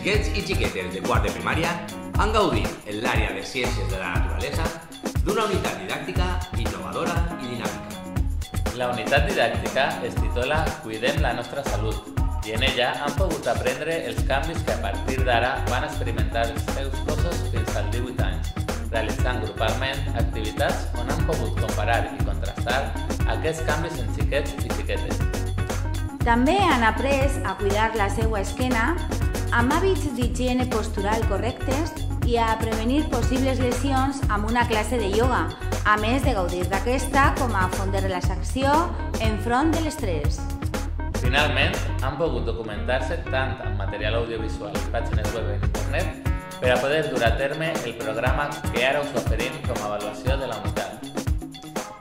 xiquets i xiquetes de quart de primària han gaudit en l'àrea de Ciències de la Naturalesa d'una unitat didàctica innovadora i dinàmica. La unitat didàctica es titula Cuidem la nostra salut i en ella han pogut aprendre els canvis que a partir d'ara van experimentar els seus cossos fins als 18 anys, realitzant grupalment activitats on han pogut comparar i contrastar aquests canvis en xiquets i xiquetes. També han après a cuidar la seva esquena amb hàbits d'higiene postural correctes i a prevenir possibles lesions amb una classe de ioga, a més de gaudir d'aquesta com a font de relaxació enfront de l'estrès. Finalment, han pogut documentar-se tant amb material audiovisual i pàgines web en internet per a poder dur a terme el programa que ara us oferim com a avaluació de la unitat.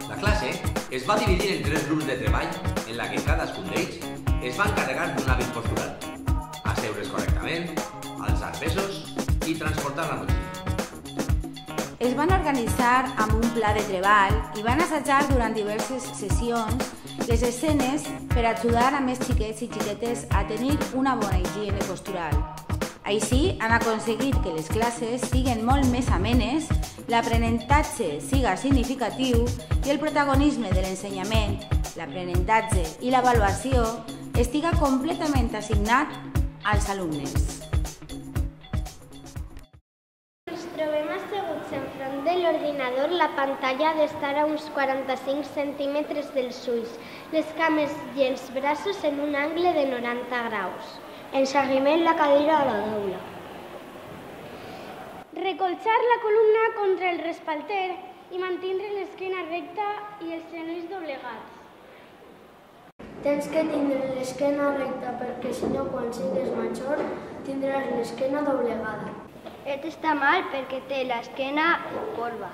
La classe es va dividir en 3 grups de treball en la que cadascun d'ells es va encarregar d'un hàbit postural: asseure's correctament, alçar pesos i transportar la motxilla. Es van organitzar amb un pla de treball i van assajar durant diverses sessions les escenes per ajudar a més xiquets i xiquetes a tenir una bona higiene postural. Així han aconseguit que les classes siguin molt més amenes, l'aprenentatge siga significatiu i el protagonisme de l'ensenyament, l'aprenentatge i l'avaluació estiga completament assignat als alumnes. Ens trobem asseguts enfront de l'ordinador. La pantalla ha d'estar a uns 45 centímetres dels ulls, les cames i els braços en un angle de 90 graus. Ensagiment la cadira a la taula. Recolzar la columna contra el respalter i mantindre l'esquena recta i els genolls doblegats. Tens que tindre l'esquena recta perquè si no quan sigues major tindràs l'esquena doblegada. Este està mal perquè té l'esquena corba.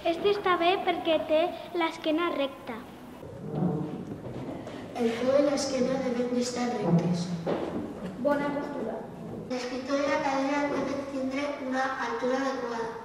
Este està bé perquè té l'esquena recta. El peu i l'esquena deben d'estar rectes. Bona postura. L'escriptor i la cadira deben tindre una altura adequada.